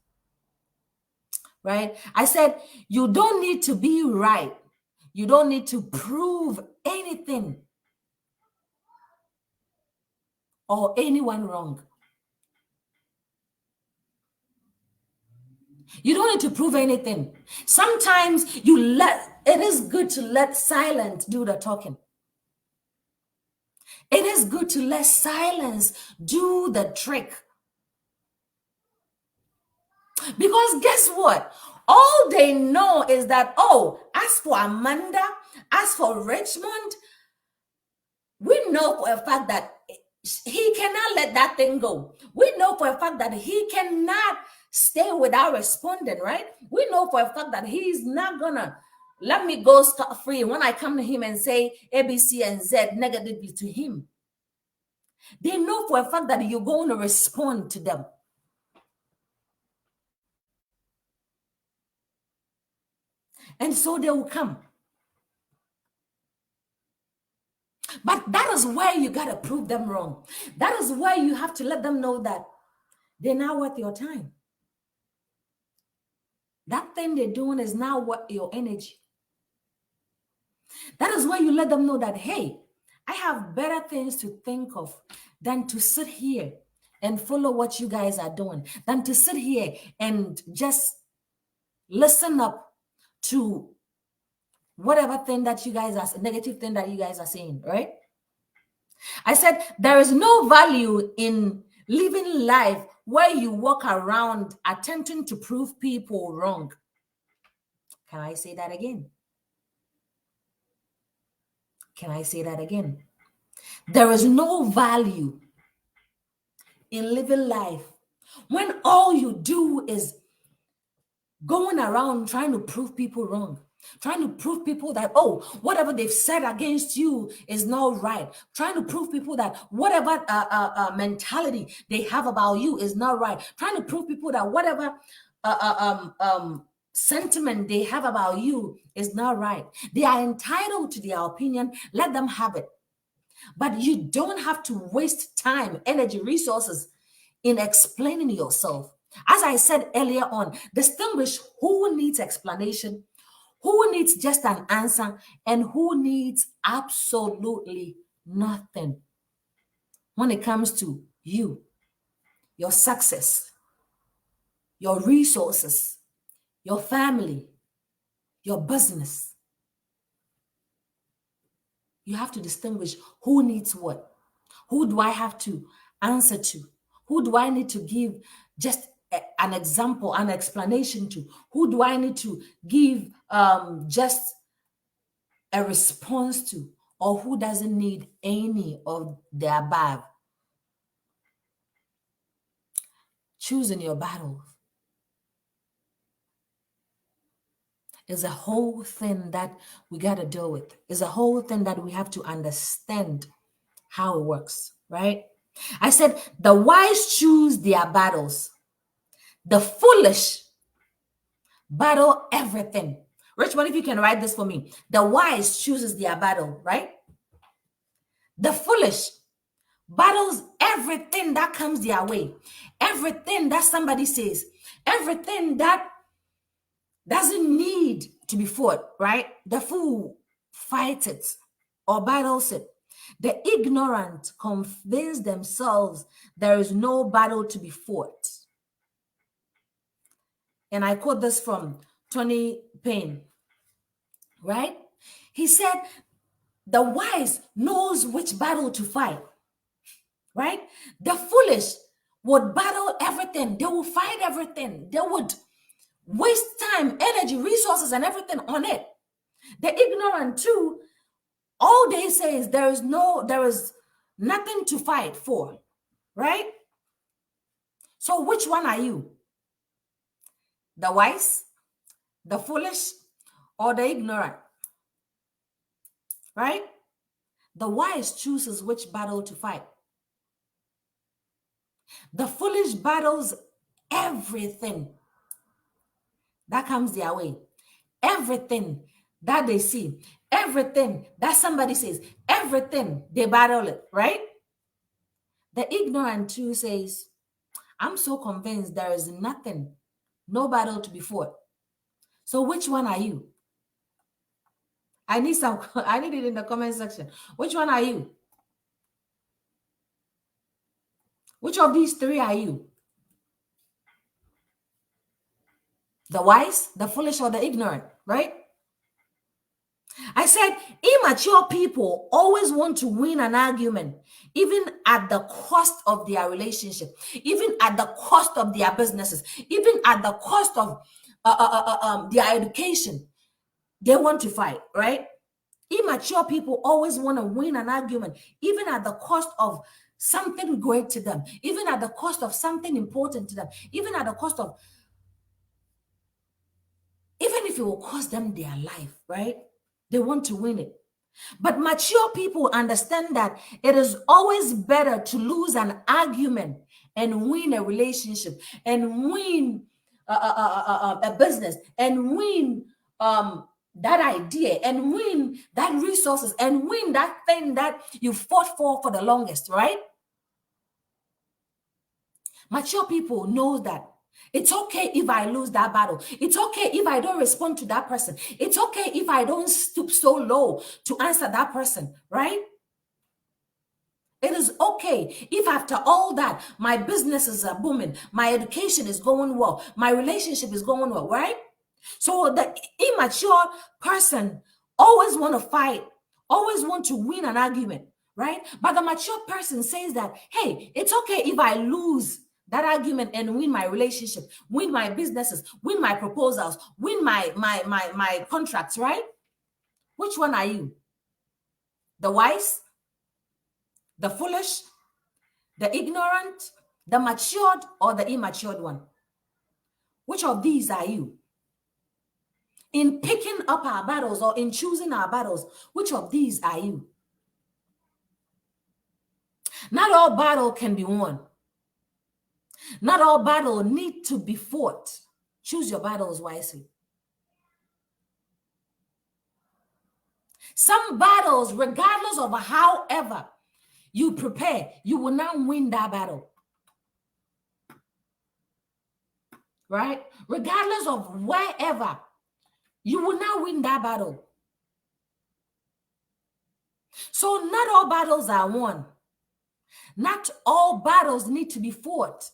right? I said, you don't need to be right. You don't need to prove anything or anyone wrong. You don't need to prove anything. Sometimes it is good to let silence do the talking. It is good to let silence do the trick. Because guess what? All they know is that, oh, as for Amanda, as for Richmond, we know for a fact that he cannot let that thing go. We know for a fact that he cannot stay without responding, right? We know for a fact that he's not gonna let me go scot-free when I come to him and say A, B, C, and Z negatively to him. They know for a fact that you're going to respond to them. And so they will come. But that is where you got to prove them wrong. That is where you have to let them know that they're not worth your time. That thing they're doing is not worth your energy. That is where you let them know that, hey, I have better things to think of than to sit here and follow what you guys are doing, than to sit here and just listen up to whatever thing that you guys are, negative thing that you guys are saying, right? I said there is no value in living life where you walk around attempting to prove people wrong. Can I say that again? Can I say that again? There is no value in living life when all you do is going around trying to prove people wrong, trying to prove people that, oh, whatever they've said against you is not right, trying to prove people that whatever mentality they have about you is not right, trying to prove people that whatever sentiment they have about you is not right. They are entitled to their opinion. Let them have it. But you don't have to waste time, energy, resources in explaining yourself. As I said earlier on, distinguish who needs explanation, who needs just an answer, and who needs absolutely nothing when it comes to you, your success, your resources, your family, your business. You have to distinguish who needs what. Who do I have to answer to? Who do I need to give just an example, an explanation to? Who do I need to give just a response to? Or who doesn't need any of the above? Choosing your battles is a whole thing that we got to deal with. Is a whole thing that we have to understand how it works, right? I said the wise choose their battles. The foolish battle everything. Richmond, if you can write this for me. The wise chooses their battle, right? The foolish battles everything that comes their way. Everything that somebody says. Everything that doesn't need to be fought, right? The fool fights it or battles it. The ignorant convince themselves there is no battle to be fought. And I quote this from Tony Payne, right? He said, the wise knows which battle to fight, right? The foolish would battle everything. They will fight everything. They would waste time, energy, resources, and everything on it. The ignorant too, all they say is there is nothing to fight for, right? So which one are you? The wise, the foolish, or the ignorant? Right? The wise chooses which battle to fight. The foolish battles everything that comes their way, everything that they see, everything that somebody says, everything they battle it, right? The ignorant too says, I'm so convinced there is nothing, no battle to be fought. So which one are you? I need it in the comment section. Which one are you? Which of these three are you? The wise, the foolish, or the ignorant, right? I said immature people always want to win an argument, even at the cost of their relationship, even at the cost of their businesses, even at the cost of their education. They want to fight, right? Immature people always want to win an argument, even at the cost of something great to them, even at the cost of something important to them, even at the cost of, even if it will cost them their life, right? They want to win it. But mature people understand that it is always better to lose an argument and win a relationship and win a business and win that idea and win that resources and win that thing that you fought for the longest, right? Mature people know that it's okay if I lose that battle. It's okay if I don't respond to that person. It's okay if I don't stoop so low to answer that person, right? It is okay if after all that, my businesses are booming, my education is going well, my relationship is going well, right? So the immature person always want to fight, always want to win an argument, right? But the mature person says that, hey, it's okay if I lose that argument and win my relationship, win my businesses, win my proposals, win my contracts, right? Which one are you? The wise, the foolish, the ignorant, the matured, or the immatured one? Which of these are you? In picking up our battles or in choosing our battles, which of these are you? Not all battle can be won. Not all battle need to be fought. Choose your battles wisely. Some battles, regardless of however you prepare, you will not win that battle. Right? Regardless of wherever, you will not win that battle. So not all battles are won. Not all battles need to be fought.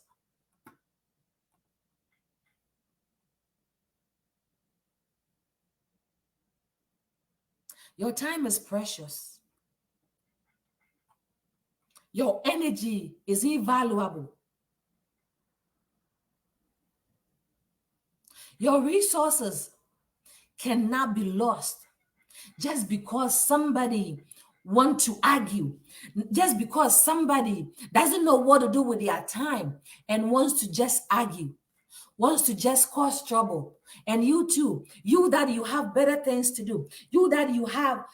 Your time is precious. Your energy is invaluable. Your resources cannot be lost just because somebody wants to argue, just because somebody doesn't know what to do with their time and wants to just argue, wants to just cause trouble. And you too, you that you have better things to do, you that you have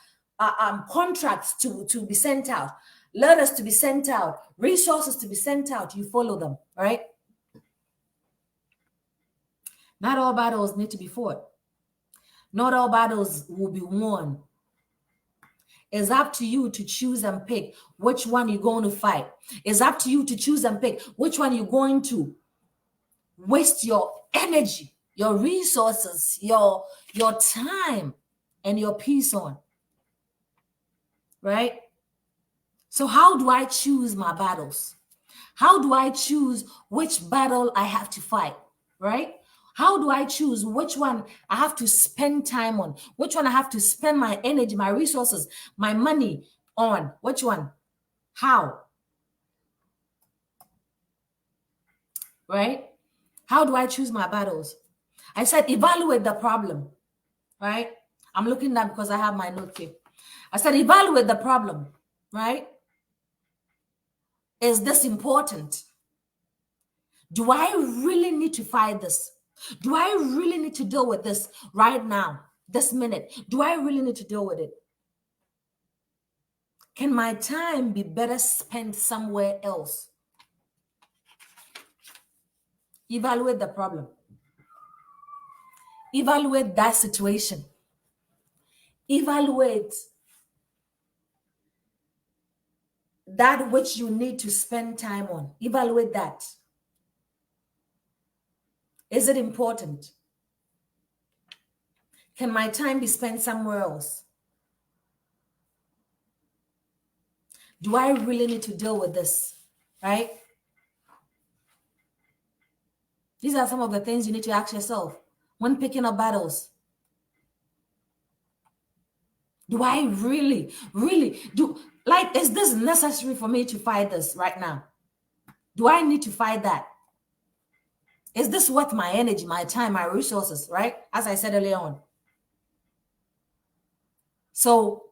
contracts to be sent out, letters to be sent out, resources to be sent out, you follow them, right? Not all battles need to be fought. Not all battles will be won. It's up to you to choose and pick which one you're going to fight. It's up to you to choose and pick which one you're going to waste your energy, your resources, your time, and your peace on. Right? So how do I choose my battles? How do I choose which battle I have to fight? Right? How do I choose which one I have to spend time on? Which one I have to spend my energy, my resources, my money on? Which one? How? Right? How do I choose my battles? I said, evaluate the problem. Right? I'm looking at because I have my note here. I said, evaluate the problem. Right? Is this important? Do I really need to fight this? Do I really need to deal with this right now, this minute? Do I really need to deal with it? Can my time be better spent somewhere else? Evaluate the problem. Evaluate that situation. Evaluate that which you need to spend time on. Evaluate that. Is it important? Can my time be spent somewhere else? Do I really need to deal with this? Right? These are some of the things you need to ask yourself when picking up battles. Do I really do, like, is this necessary for me to fight this right now? Do I need to fight that? Is this worth my energy, my time, my resources, right? As I said earlier on. So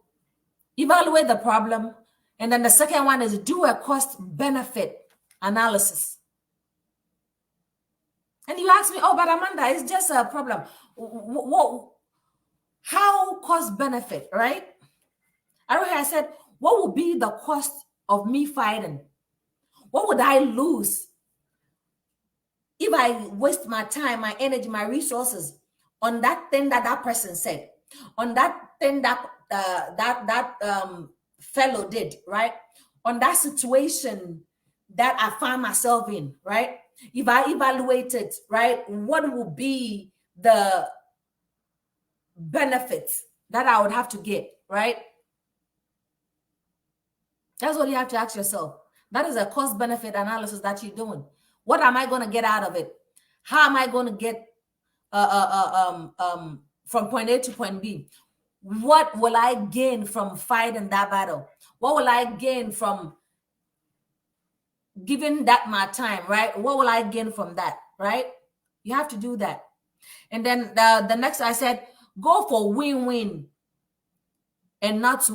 evaluate the problem And then the second one is do a cost benefit analysis. And you ask me, oh, but Amanda, it's just a problem. What? How cost benefit, right? I said, what would be the cost of me fighting? What would I lose if I waste my time, my energy, my resources on that thing that that person said, on that thing that fellow did, right? On that situation that I find myself in, right? If I evaluate it, right, what would be the benefits that I would have to get, right? That's what you have to ask yourself. That is a cost benefit analysis that you're doing. What am I going to get out of it? How am I going to get from point A to point B? What will I gain from fighting that battle? What will I gain from giving that my time, right? What will I gain from that, right? You have to do that. And then the next, I said, go for win-win and not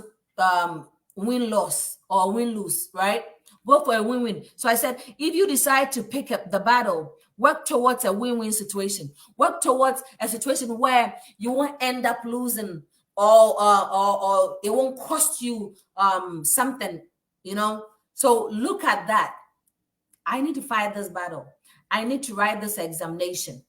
win-loss or win-lose, right? Go for a win-win. So I said, if you decide to pick up the battle, work towards a win-win situation. Work towards a situation where you won't end up losing or it won't cost you something, you know? So look at that. I need to fight this battle. I need to write this examination.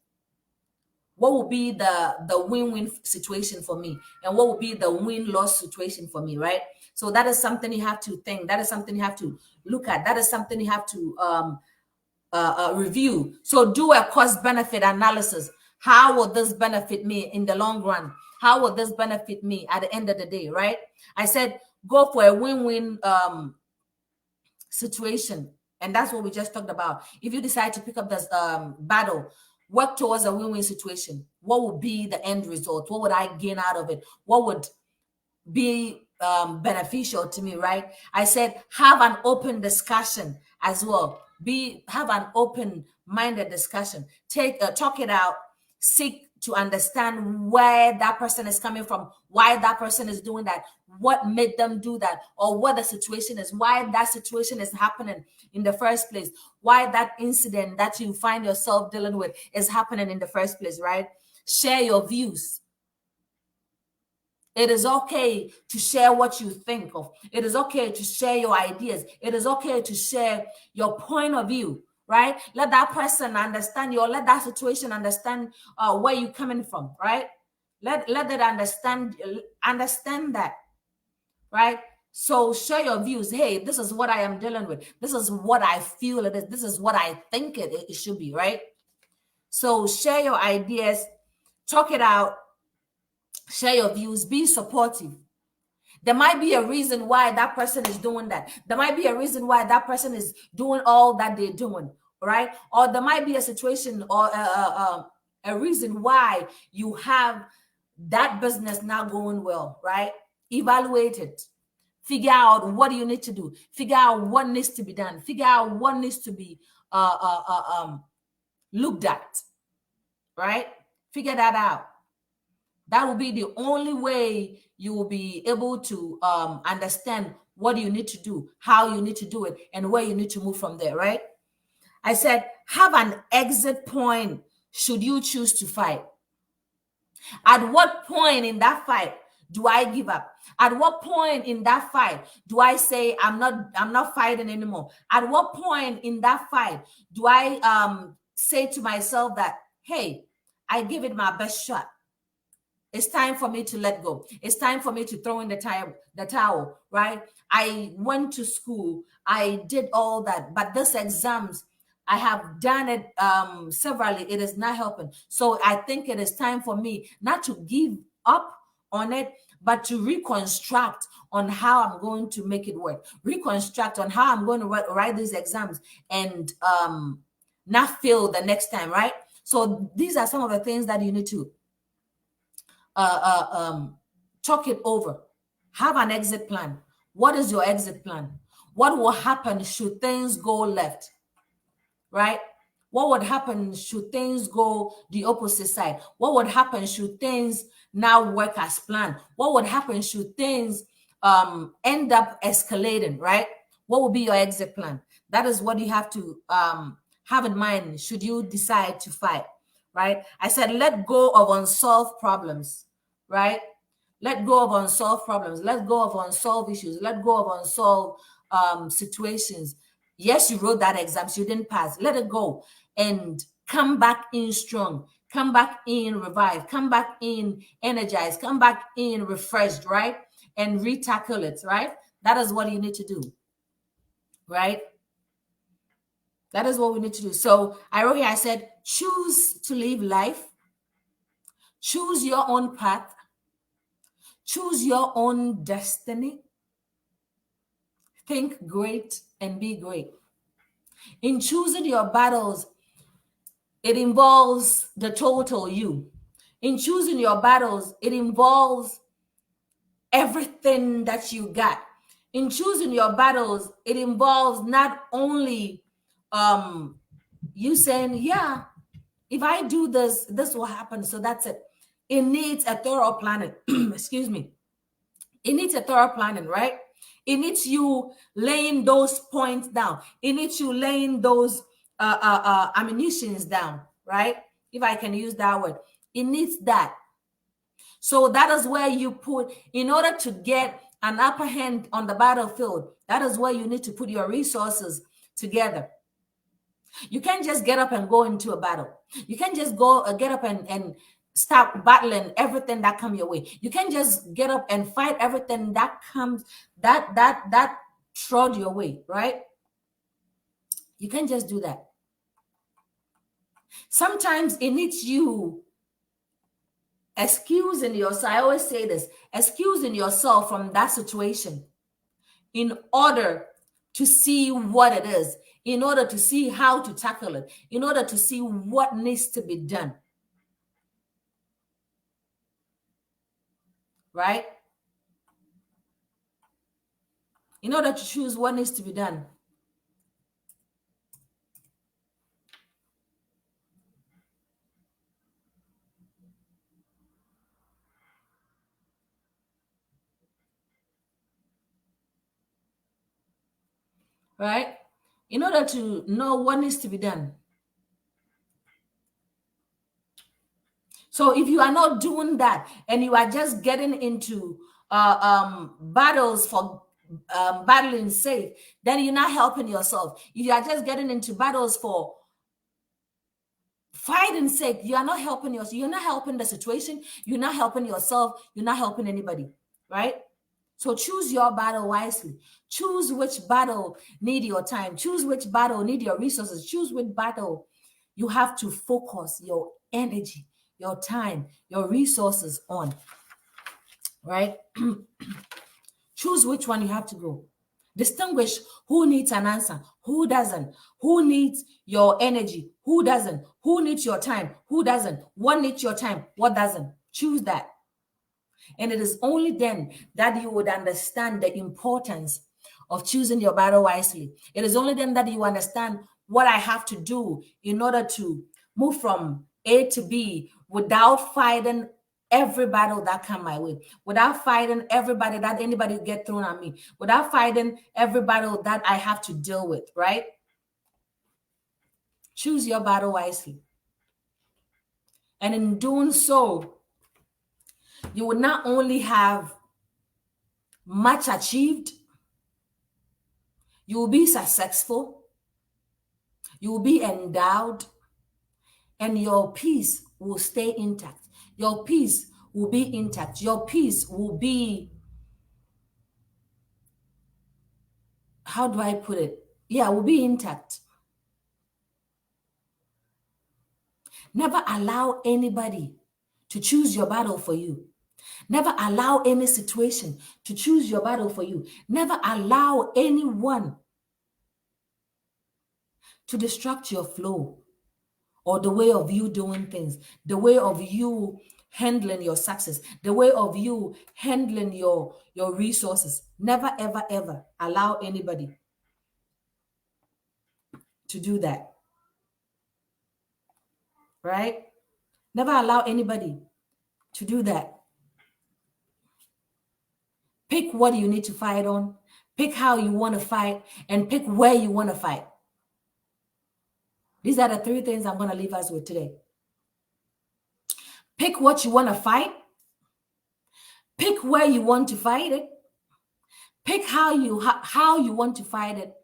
What will be the win-win situation for me? And what will be the win-loss situation for me, right? So that is something you have to think. That is something you have to look at. That is something you have to review. So do a cost-benefit analysis. How will this benefit me in the long run? How will this benefit me at the end of the day, right? I said go for a win-win situation. And that's what we just talked about. If you decide to pick up this battle, work towards a win-win situation. What would be the end result? What would I gain out of it? What would be beneficial to me, right? I said have an open discussion as well. Have an open-minded discussion. Talk it out. Seek to understand where that person is coming from, why that person is doing that, what made them do that, or what the situation is, why that situation is happening in the first place, why that incident that you find yourself dealing with is happening in the first place, right? Share your views. It is okay to share what you think of. It is okay to share your ideas. It is okay to share your point of view, right? Let that person understand you, or let that situation understand where you're coming from, right? Let it understand that, right? So share your views. Hey, this is what I am dealing with. This is what I feel it is. This is what I think it should be, right? So share your ideas, talk it out, share your views, be supportive. There might be a reason why that person is doing that. There might be a reason why that person is doing all that they're doing, right? Or there might be a situation or a reason why you have that business not going well, right? Evaluate it. Figure out what you need to do. Figure out what needs to be done. Figure out what needs to be looked at, right? Figure that out. That will be the only way you will be able to understand what you need to do, how you need to do it, and where you need to move from there, right? I said, have an exit point should you choose to fight. At what point in that fight do I give up? At what point in that fight do I say I'm not fighting anymore? At what point in that fight do I say to myself that, hey, I give it my best shot? It's time for me to let go. It's time for me to throw in the towel, right? I went to school. I did all that. But this exams, I have done it severally. It is not helping. So I think it is time for me not to give up on it, but to reconstruct on how I'm going to make it work. Reconstruct on how I'm going to write these exams and not fail the next time, right? So these are some of the things that you need to talk it over. Have an exit plan. What is your exit plan? What will happen should things go left, right? What would happen should things go the opposite side? What would happen should things now work as planned? What would happen should things end up escalating, right? What will be your exit plan? That is what you have to have in mind should you decide to fight, right? I said let go of unsolved problems, right? Let go of unsolved problems. Let go of unsolved issues. Let go of unsolved situations. Yes, you wrote that exam, so you didn't pass. Let it go and come back in strong. Come back in revived. Come back in energized. Come back in refreshed, right? And retackle it, right? That is what you need to do, right? That is what we need to do. So I wrote here, I said, choose to live life, choose your own path, choose your own destiny, think great and be great. In choosing your battles, it involves the total you. In choosing your battles, it involves everything that you got. In choosing your battles, it involves not only you saying, yeah, if I do this, this will happen. So that's it. It needs a thorough planning. Excuse me. It needs a thorough planning, right? It needs you laying those points down. It needs you laying those ammunitions down, right? If I can use that word. It needs that. So that is where you put, in order to get an upper hand on the battlefield, that is where you need to put your resources together. You can't just get up and go into a battle. You can't just go get up and start battling everything that come your way. You can't just get up and fight everything that comes that trod your way, right? You can't just do that. Sometimes it needs you excusing yourself. I always say this, excusing yourself from that situation in order to see what it is, in order to see how to tackle it, in order to see what needs to be done. Right? In order to choose what needs to be done. Right? In order to know what needs to be done. So if you are not doing that and you are just getting into battles for battling safe, then you're not helping yourself. If you are just getting into battles for fighting sake, you are not helping yourself. You're not helping the situation. You're not helping yourself. You're not helping anybody, right? So choose your battle wisely. Choose which battle need your time. Choose which battle need your resources. Choose which battle you have to focus your energy, your time, your resources on, right? Choose which one you have to go. Distinguish who needs an answer, who doesn't, who needs your energy, who doesn't, who needs your time, who doesn't, what needs your time, what doesn't. Choose that. And it is only then that you would understand the importance of choosing your battle wisely. It is only then that you understand what I have to do in order to move from A to B without fighting every battle that come my way, without fighting everybody that anybody get thrown at me, without fighting every battle that I have to deal with, right? Choose your battle wisely. And in doing so, you will not only have much achieved, you will be successful, you will be endowed, and your peace will stay intact. Your peace will be intact. Your peace will be, how do I put it? Yeah, will be intact. Never allow anybody to choose your battle for you. Never allow any situation to choose your battle for you. Never allow anyone to distract your flow or the way of you doing things, the way of you handling your success, the way of you handling your resources. Never, ever, ever allow anybody to do that, right? Never allow anybody to do that. Pick what you need to fight on, pick how you want to fight, and pick where you want to fight. These are the 3 things I'm going to leave us with today. Pick what you want to fight, pick where you want to fight it, pick how you want to fight it,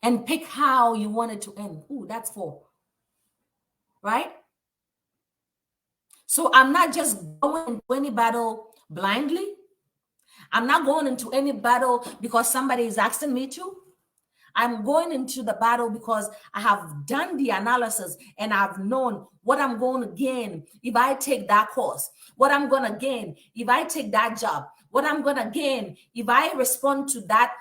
and pick how you want it to end. Ooh, that's 4. Right? So I'm not just going into any battle blindly. I'm not going into any battle because somebody is asking me to. I'm going into the battle because I have done the analysis and I've known what I'm going to gain if I take that course, what I'm going to gain if I take that job, what I'm going to gain if I respond to that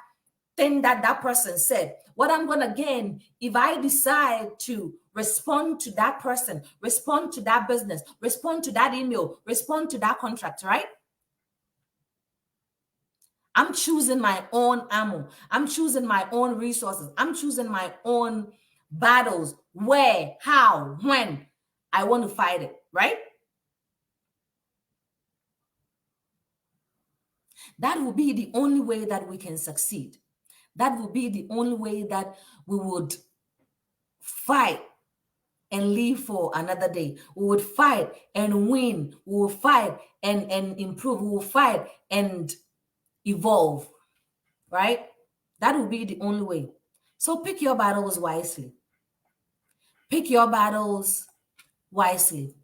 thing that that person said, what I'm going to gain if I decide to respond to that person, respond to that business, respond to that email, respond to that contract, right? I'm choosing my own ammo. I'm choosing my own resources. I'm choosing my own battles, where, how, when I want to fight it, right? That will be the only way that we can succeed. That will be the only way that we would fight and live for another day. We would fight and win. We will fight and improve. We will fight and evolve, right? That will be the only way. So pick your battles wisely. Pick your battles wisely.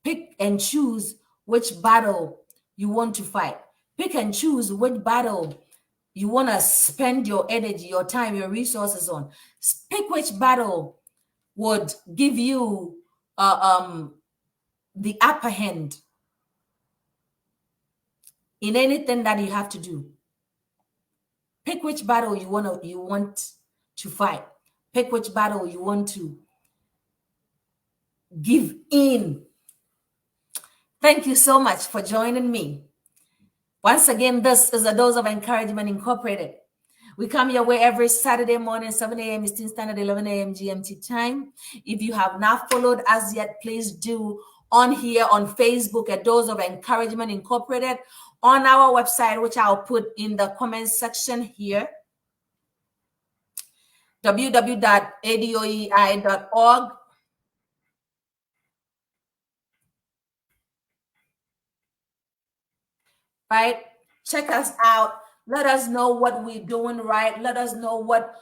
Pick and choose which battle you want to fight. Pick and choose which battle you want to spend your energy, your time, your resources on. Pick which battle would give you the upper hand in anything that you have to do. Pick which battle you want to fight. Pick which battle you want to give in. Thank you so much for joining me. Once again, this is a Dose of Encouragement Incorporated. We come your way every Saturday morning, 7 a.m. Eastern Standard, 11 a.m. GMT time. If you have not followed us yet, please do on here on Facebook at Dose of Encouragement Incorporated, on our website, which I'll put in the comments section here, www.adoei.org. Right? Check us out. Let us know what we're doing right. Let us know what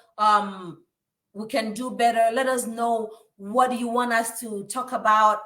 we can do better. Let us know what you want us to talk about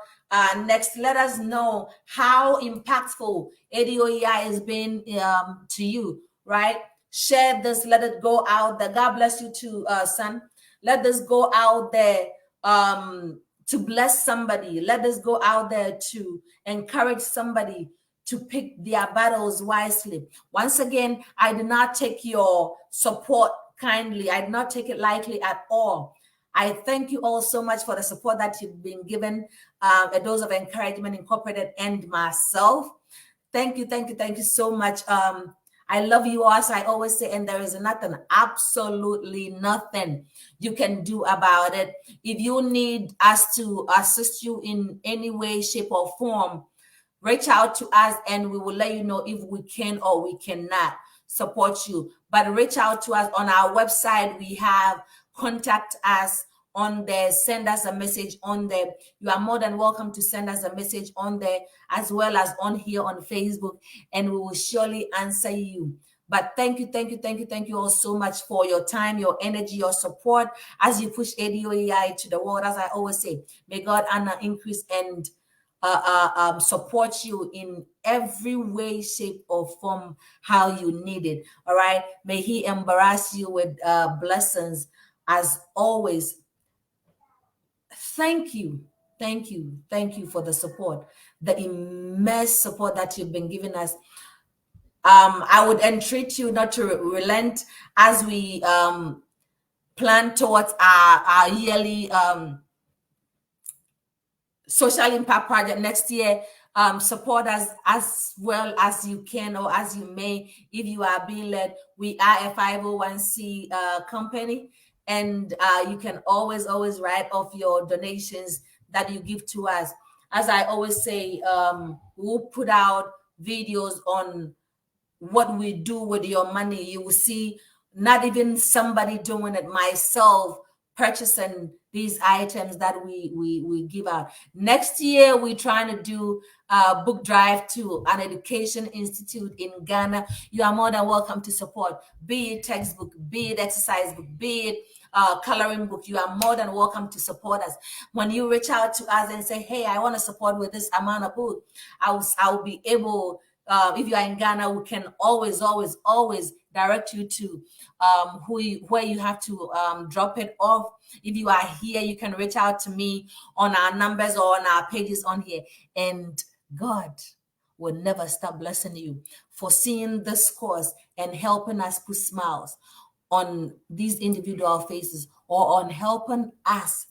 next. Let us know how impactful ADOEI has been to you, right? Share this. Let it go out there. God bless you too, son. Let this go out there to bless somebody. Let this go out there to encourage somebody to pick their battles wisely. Once again, I do not take your support kindly. I do not take it lightly at all. I thank you all so much for the support that you've been given, a Dose of Encouragement Incorporated and myself. Thank you, thank you, thank you so much. I love you all, as I always say, and there is nothing, absolutely nothing you can do about it. If you need us to assist you in any way, shape, or form, reach out to us and we will let you know if we can or we cannot support you. But reach out to us on our website. We have contact us on there. Send us a message on there. You are more than welcome to send us a message on there, as well as on here on Facebook, and we will surely answer you. But thank you, thank you, thank you, thank you all so much for your time, your energy, your support as you push ADOEI to the world. As I always say, may God honor, increase, and support you in every way, shape, or form how you need it. All right. May He embarrass you with blessings as always. Thank you. Thank you. Thank you for the support, the immense support that you've been giving us. I would entreat you not to relent as we plan towards our yearly social impact project next year. Support us as well as you can or as you may, if you are being led. We are a 501c company, and you can always write off your donations that you give to us. As I always say, we'll put out videos on what we do with your money. You will see not even somebody doing it, myself purchasing these items that we give out. Next year, we're trying to do a book drive to an education institute in Ghana. You are more than welcome to support, be it textbook, be it exercise book, be it coloring book. You are more than welcome to support us. When you reach out to us and say, hey, I want to support with this amount of book, I'll be able, if you are in Ghana, we can always direct you to where you have to drop it off. If you are here, you can reach out to me on our numbers or on our pages on here. And God will never stop blessing you for seeing this course and helping us put smiles on these individual faces, or on helping us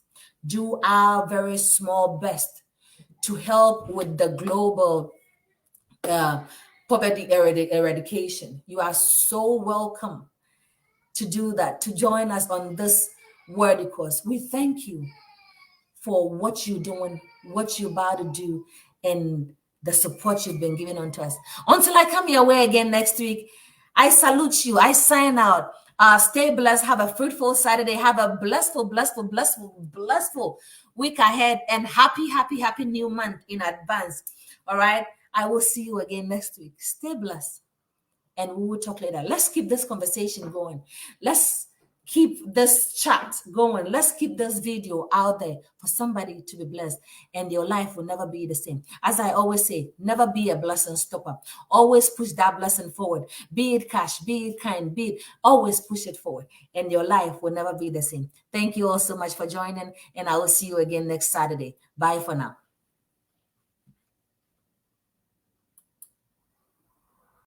do our very small best to help with the global poverty eradication. You are so welcome to do that, to join us on this worthy course. We thank you for what you're doing, what you're about to do, and the support you've been giving unto us. Until I come your way again next week, I salute you. I sign out. Stay blessed. Have a fruitful Saturday. Have a blessful week ahead, and happy new month in advance. All right. I will see you again next week. Stay blessed, and we will talk later. Let's keep this conversation going. Let's keep this chat going. Let's keep this video out there for somebody to be blessed, and your life will never be the same. As I always say, never be a blessing stopper. Always push that blessing forward. Be it cash, be it kind, be it, always push it forward, and your life will never be the same. Thank you all so much for joining, and I will see you again next Saturday. Bye for now.